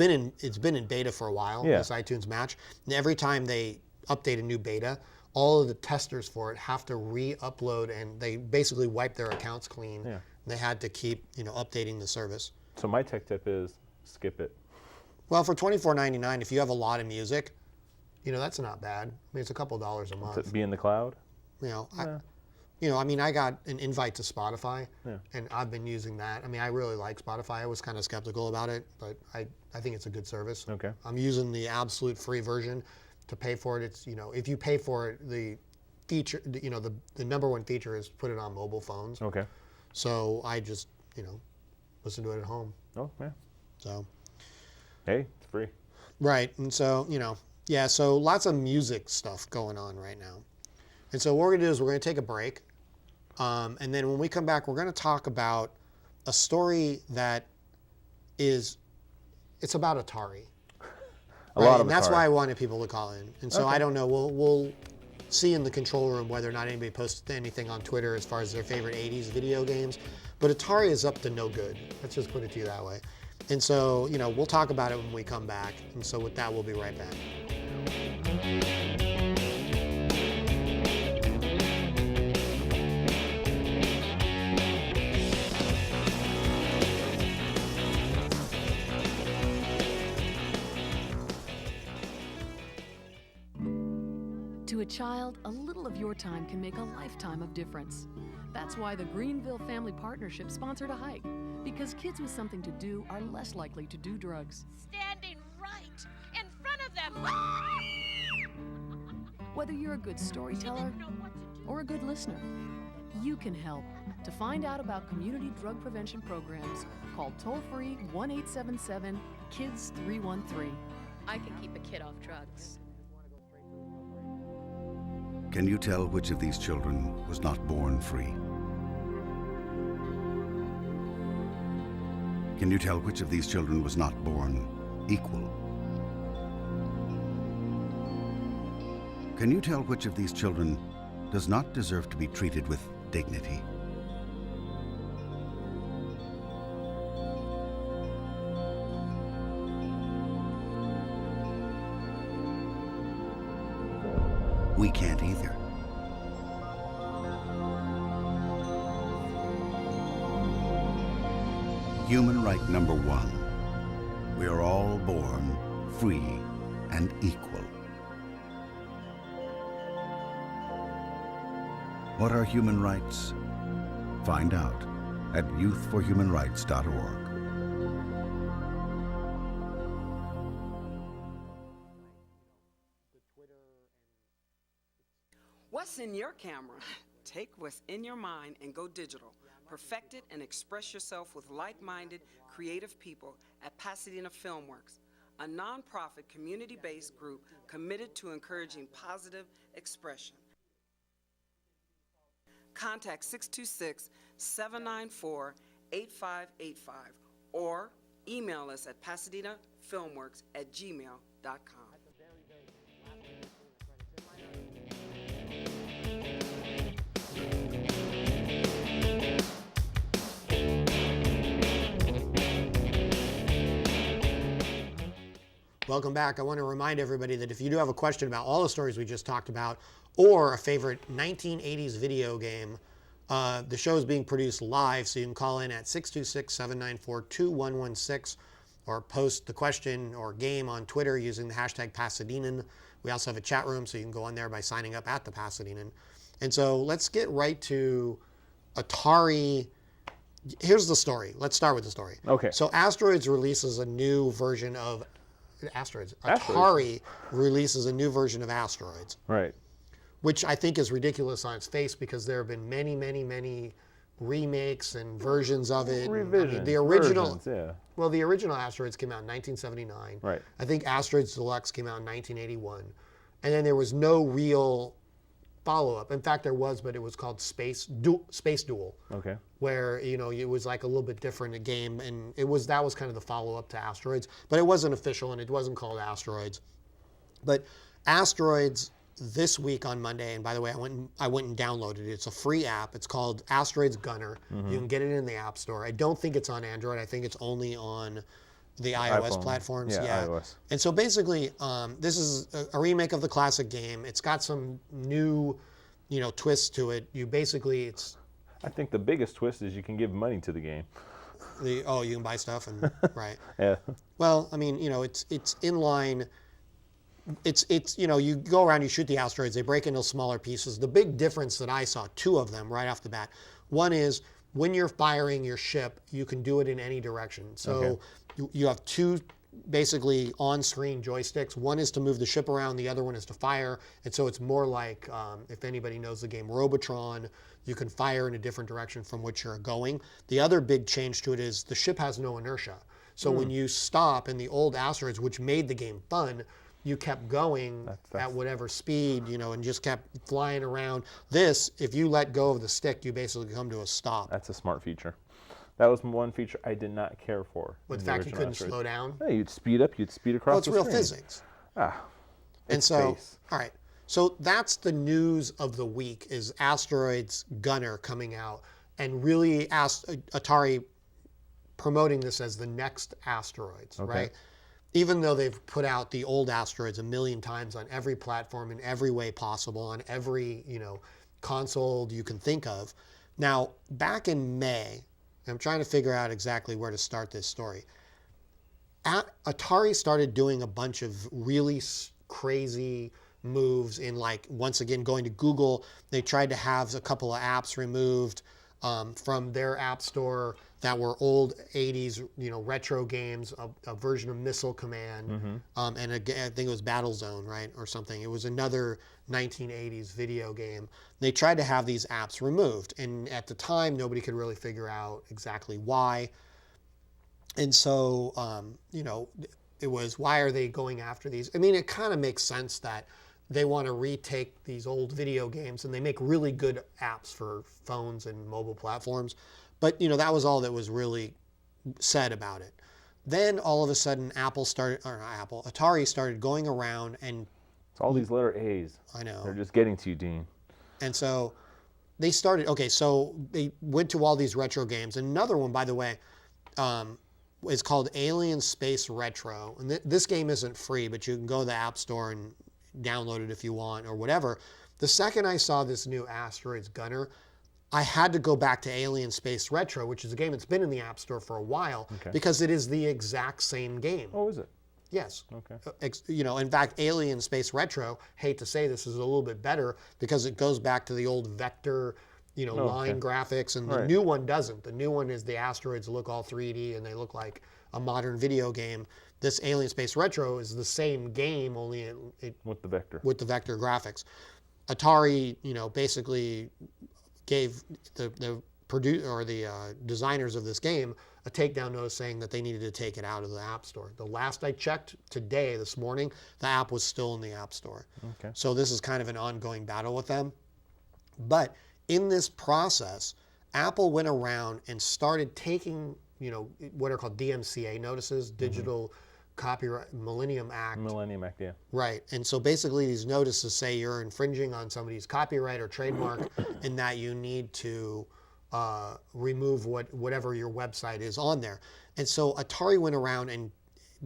it's been in beta for a while. Yeah. This iTunes Match, and every time they update a new beta, all of the testers for it have to re-upload, and they basically wipe their accounts clean. Yeah. They had to keep, you know, updating the service. So my tech tip is skip it. Well, for $24.99, if you have a lot of music, you know, that's not bad. I mean, it's a couple dollars a month. To be in the cloud. You know, Yeah. I mean, I got an invite to Spotify, Yeah. and I've been using that. I mean, I really like Spotify. I was kind of skeptical about it, but I think it's a good service. Okay. I'm using the absolute free version. To pay for it, it's, you know, if you pay for it, the feature, you know, the number one feature is put it on mobile phones. Okay. So I just, you know, listen to it at home. Oh, yeah. So. Hey, it's free. Right, and so, you know, yeah, so lots of music stuff going on right now. And so what we're going to do is we're going to take a break. And then when we come back, we're going to talk about a story that it's about Atari. A lot of and that's Atari. why I wanted people to call in. And so Okay. I don't know, we'll see in the control room whether or not anybody posted anything on Twitter as far as their favorite 80s video games. But Atari is up to no good. Let's just put it to you that way. And so, you know, we'll talk about it when we come back. And so with that, we'll be right back. To a child, a little of your time can make a lifetime of difference. That's why the Greenville Family Partnership sponsored a hike, because kids with something to do are less likely to do drugs. Standing right in front of them. Whether you're a good storyteller or a good listener, you can help. To find out about community drug prevention programs, call toll-free 1-877-KIDS-313. I can keep a kid off drugs. Can you tell which of these children was not born free? Can you tell which of these children was not born equal? Can you tell which of these children does not deserve to be treated with dignity? We can't either. Human right number one. We are all born free and equal. What are human rights? Find out at youthforhumanrights.org. What's in your camera? Take what's in your mind and go digital. Perfect it and express yourself with like-minded, creative people at Pasadena Filmworks, a nonprofit, community-based group committed to encouraging positive expression. Contact 626-794-8585 or email us at pasadenafilmworks@gmail.com. welcome back. I want to remind everybody that if you do have a question about all the stories we just talked about, or a favorite 1980s video game, the show is being produced live, so you can call in at 626-794-2116 or post the question or game on Twitter using the hashtag Pasadenan. We also have a chat room, so you can go on there by signing up at the Pasadenan. And so let's get right to Atari. Here's the story. Let's start with the story. Okay. So Asteroids releases a new version of Atari releases a new version of Asteroids. Right. Which I think is ridiculous on its face because there have been many, many, many remakes and versions of it. Revisions. I mean, the original, versions, yeah. Well, the original Asteroids came out in 1979. Right. I think Asteroids Deluxe came out in 1981. And then there was no real follow-up. In fact, there was, but it was called Space Duel. Okay. Where, you know, it was like a little bit different a game, and that was kind of the follow-up to Asteroids. But it wasn't official, and it wasn't called Asteroids. But Asteroids this week on Monday, and by the way, I went and downloaded it. It's a free app. It's called Asteroids Gunner. Mm-hmm. You can get it in the App Store. I don't think it's on Android. I think it's only on the iOS iPhone. platforms. Yeah, iOS. And so basically, this is a remake of the classic game. It's got some new, you know, twists to it. I think the biggest twist is you can give money to the game. You can buy stuff and right. Yeah. Well, I mean, you know, it's in line. It's you know, you go around, you shoot the asteroids, they break into smaller pieces. The big difference that I saw, two of them right off the bat. One is when you're firing your ship, you can do it in any direction. So you have two basically on-screen joysticks. One is to move the ship around, the other one is to fire. And so it's more like, if anybody knows the game Robotron, you can fire in a different direction from which you're going. The other big change to it is the ship has no inertia. So when you stop in the old asteroids, which made the game fun, you kept going at whatever speed, you know, and just kept flying around. This, if you let go of the stick, you basically come to a stop. That's a smart feature. That was one feature I did not care for. With the fact you couldn't slow down? Yeah, you'd speed up, you'd speed across the screen. Well, it's real physics. And so, all right. So that's the news of the week is Asteroids Gunner coming out and really Atari promoting this as the next Asteroids, right? Even though they've put out the old Asteroids a million times on every platform in every way possible, on every, you know, console you can think of. Now, back in May, I'm trying to figure out exactly where to start this story. Atari started doing a bunch of really crazy moves in, like, once again, going to Google. They tried to have a couple of apps removed from their app store that were old 80s, you know, retro games, a version of Missile Command, and I think it was Battlezone, right, or something. It was another 1980s video game. They tried to have these apps removed, and at the time, nobody could really figure out exactly why. And so, you know, it was, why are they going after these? I mean, it kind of makes sense that they want to retake these old video games, and they make really good apps for phones and mobile platforms. But, you know, that was all that was really said about it. Then all of a sudden, Atari started going around and... It's all these letter A's. I know. They're just getting to you, Dean. And so they started, so they went to all these retro games. And another one, by the way, is called Alien Space Retro. And this game isn't free, but you can go to the App Store and download it if you want or whatever. The second I saw this new Asteroids Gunner, I had to go back to Alien Space Retro, which is a game that's been in the App Store for a while, because it is the exact same game. Oh, is it? Yes. Okay. You know, in fact, Alien Space Retro, hate to say this, is a little bit better because it goes back to the old vector, you know, line graphics, and the new one doesn't. The new one is the asteroids look all 3D and they look like a modern video game. This Alien Space Retro is the same game, only with the vector. With the vector graphics. Atari, you know, basically gave the producer or the designers of this game a takedown notice saying that they needed to take it out of the App Store. The last I checked today, this morning, the app was still in the App Store. Okay. So this is kind of an ongoing battle with them. But in this process, Apple went around and started taking, you know, what are called DMCA notices, Digital Copyright Millennium Act. Millennium Act, yeah. Right. And so basically these notices say you're infringing on somebody's copyright or trademark and that you need to remove whatever your website is on there. And so Atari went around and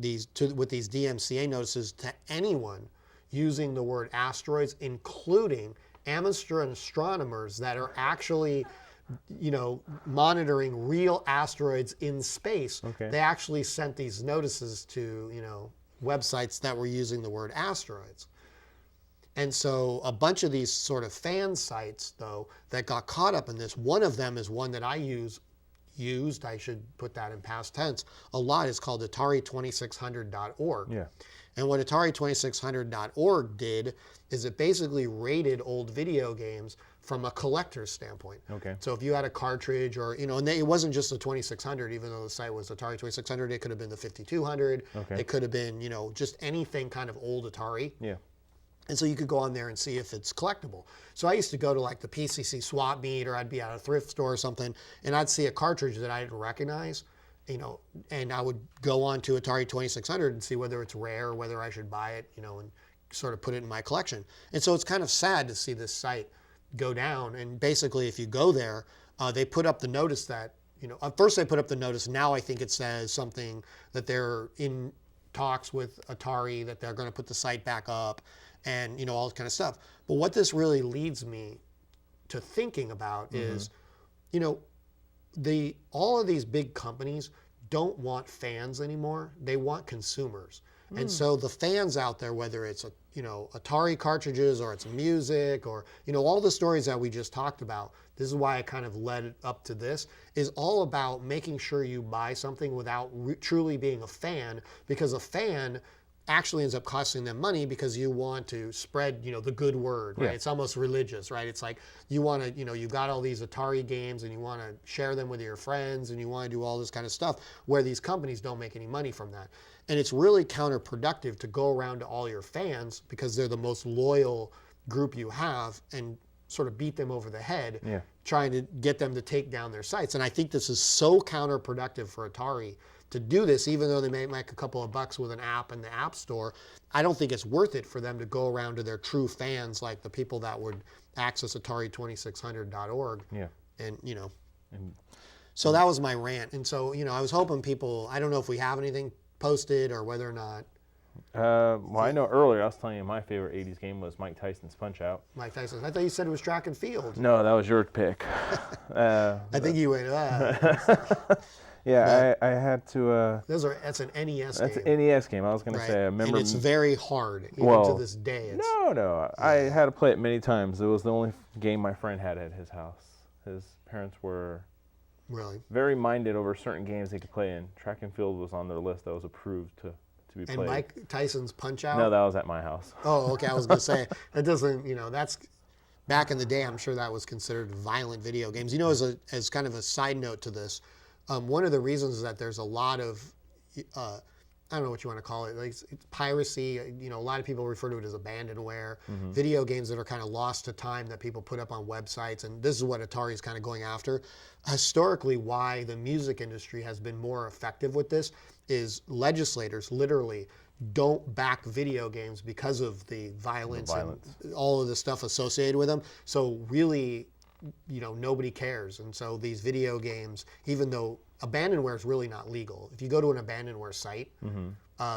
with these DMCA notices to anyone using the word asteroids, including amateur astronomers that are actually, monitoring real asteroids in space. Okay. They actually sent these notices to, websites that were using the word asteroids. And so a bunch of these sort of fan sites, though, that got caught up in this, one of them is one that I used, I should put that in past tense, a lot. Is called Atari2600.org. Yeah. And what Atari2600.org did is it basically rated old video games from a collector's standpoint. Okay. So if you had a cartridge or, and it wasn't just the 2600, even though the site was Atari 2600, it could have been the 5200. Okay. It could have been, just anything kind of old Atari. Yeah. And so you could go on there and see if it's collectible. So I used to go to like the PCC swap meet, or I'd be at a thrift store or something, and I'd see a cartridge that I didn't recognize, and I would go on to Atari 2600 and see whether it's rare or whether I should buy it, and sort of put it in my collection. And so it's kind of sad to see this site go down. And basically, if you go there, they put up the notice that, at first they put up the notice, now I think it says something that they're in talks with Atari, that they're going to put the site back up, and all this kind of stuff. But what this really leads me to thinking about is, all of these big companies don't want fans anymore. They want consumers. And so the fans out there, whether it's Atari cartridges or it's music or all the stories that we just talked about, this is why I kind of led up to this, is all about making sure you buy something without truly being a fan, because a fan actually ends up costing them money because you want to spread, the good word, right? Yeah. It's almost religious, right? It's like you want to, you've got all these Atari games and you want to share them with your friends and you want to do all this kind of stuff, where these companies don't make any money from that. And it's really counterproductive to go around to all your fans, because they're the most loyal group you have, and sort of beat them over the head, trying to get them to take down their sites. And I think this is so counterproductive for Atari to do this, even though they may make a couple of bucks with an app in the App Store. I don't think it's worth it for them to go around to their true fans, like the people that would access Atari2600.org. Yeah. And, so that was my rant. And so, I was hoping people, I don't know if we have anything posted or whether or not. Well, I know earlier I was telling you my favorite 80s game was Mike Tyson's Punch-Out. Mike Tyson. I thought you said it was track and field. No, that was your pick. I think you went, Yeah, I had to. That's an NES game. That's an NES game. I was going to say, I remember. And it's very hard, even to this day. No. I had to play it many times. It was the only game my friend had at his house. His parents were very minded over certain games they could play in. Track and field was on their list that was approved to be played. And Mike Tyson's Punch-Out? No, that was at my house. Oh, okay. I was going to say, that doesn't, that's, back in the day, I'm sure that was considered violent video games. As kind of a side note to this, one of the reasons is that there's a lot of, I don't know what you want to call it, like it's piracy. A lot of people refer to it as abandonware. Video games that are kind of lost to time that people put up on websites, and this is what Atari is kind of going after. Historically, why the music industry has been more effective with this is legislators literally don't back video games because of the violence. And all of the stuff associated with them. So really, nobody cares. And so these video games, even though abandonware is really not legal, if you go to an abandonware site,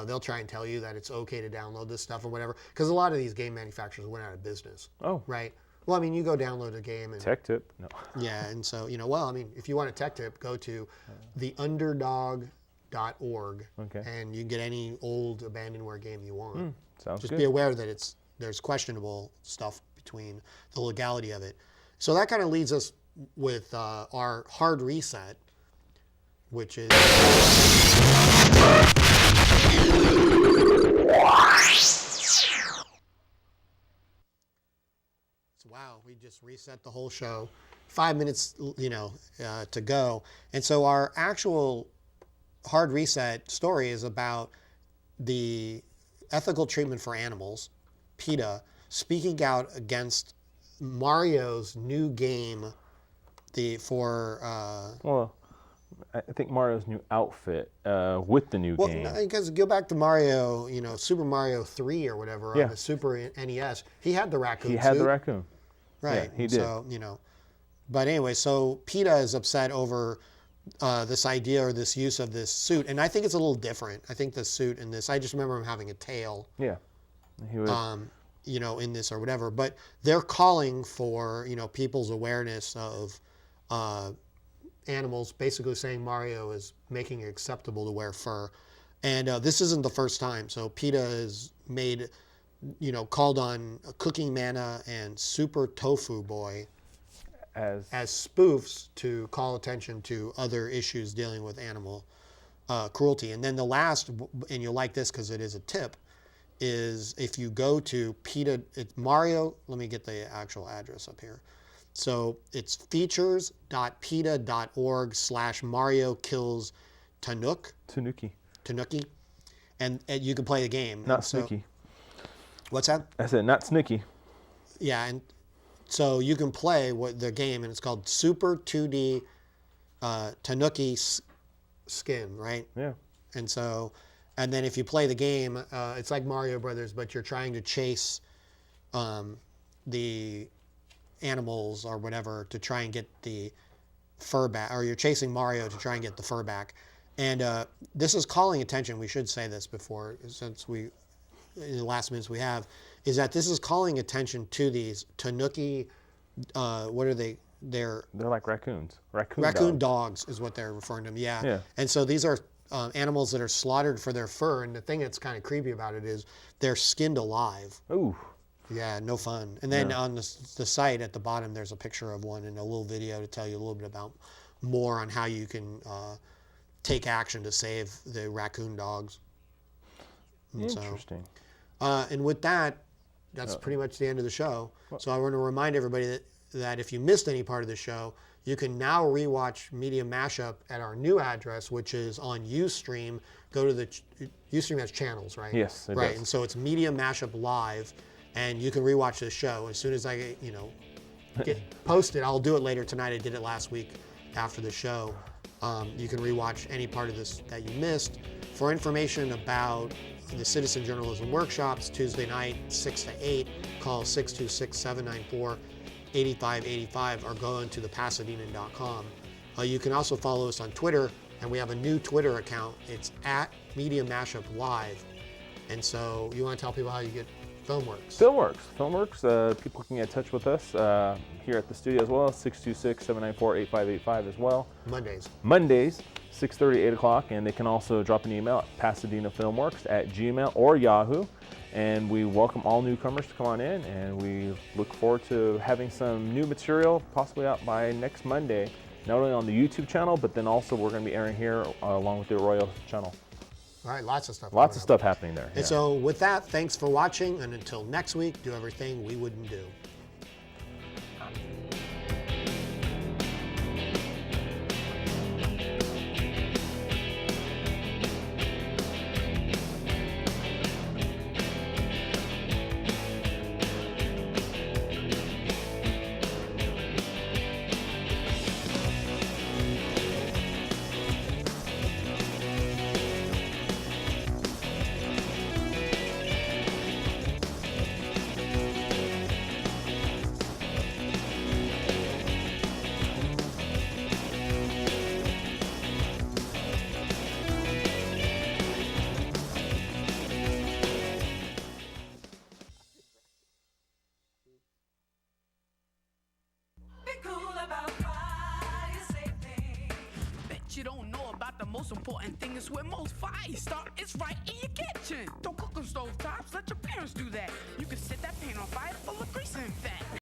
they'll try and tell you that it's okay to download this stuff or whatever, because a lot of these game manufacturers went out of business. Oh. Right? Well, I mean, you go download a game and... Tech tip? No. Yeah, and so, if you want a tech tip, go to theunderdog.org, and you can get any old abandonware game you want. Sounds Just good. be aware that there's questionable stuff between the legality of it. So that kind of leads us with our hard reset, which is... Wow, we just reset the whole show. 5 minutes, to go. And so our actual hard reset story is about the ethical treatment for animals, PETA, speaking out against Mario's new game, Well, I think Mario's new outfit with the new game. Well, because go back to Mario, Super Mario 3 or whatever on the Super NES, he had the raccoon suit. He had the raccoon. Right. Yeah, he did. So, but anyway, so PETA is upset over this idea or this use of this suit, and I think it's a little different. I think the suit in this, I just remember him having a tail. Yeah. He was. You know, in this or whatever, but they're calling for, you know, people's awareness of animals, basically saying Mario is making it acceptable to wear fur. And this isn't the first time. So PETA has made, you know, called on Cooking Manna and Super Tofu Boy as spoofs to call attention to other issues dealing with animal cruelty. And then the last, and you'll like this because it is a tip, is if you go to PETA, it's Mario, let me get the actual address up here. So it's features.peta.org/Mario kills Tanuki. And you can play the game. Not Snooki. What's that? I said not Snooki. Yeah, and so you can play the game, and it's called Super 2D Tanuki Skin, right? Yeah. And so, and then if you play the game, it's like Mario Brothers, but you're trying to chase the animals or whatever to try and get the fur back, or you're chasing Mario to try and get the fur back. And this is calling attention, we should say this before, since in the last minutes we have, is that this is calling attention to these Tanuki, what are they? They're like raccoons. Raccoon dogs is what they're referring to them, yeah. And so these are animals that are slaughtered for their fur, and the thing that's kind of creepy about it is they're skinned alive. Ooh. Yeah, no fun. And then on the site at the bottom, there's a picture of one and a little video to tell you a little bit about more on how you can take action to save the raccoon dogs. And interesting. And with that, that's pretty much the end of the show. So I want to remind everybody that if you missed any part of the show, you can now rewatch Media Mashup at our new address, which is on Ustream. Go to the Ustream has channels, right? Yes, it right. does. And so it's Media Mashup Live, and you can rewatch the show as soon as I get posted. I'll do it later tonight. I did it last week after the show. You can rewatch any part of this that you missed. For information about the Citizen Journalism Workshops, Tuesday night, 6 to 8, call 626-794-8585 or go into thepasadena.com. You can also follow us on Twitter, and we have a new Twitter account. It's at Media Mashup Live. And so you want to tell people how you get Filmworks? Filmworks. People can get in touch with us here at the studio as well, 626-794-8585 as well. Mondays, 6:30, 8 o'clock, and they can also drop an email at PasadenaFilmworks@gmail or Yahoo. And we welcome all newcomers to come on in, and we look forward to having some new material possibly out by next Monday, not only on the YouTube channel, but then also we're going to be airing here along with the Arroyo channel. All right, lots of stuff. Lots of stuff happening there. And so with that, thanks for watching, and until next week, do everything we wouldn't do. You don't know about the most important thing is where most fire start. It's right in your kitchen. Don't cook on stove tops. Let your parents do that. You can set that pan on fire full of grease and fat.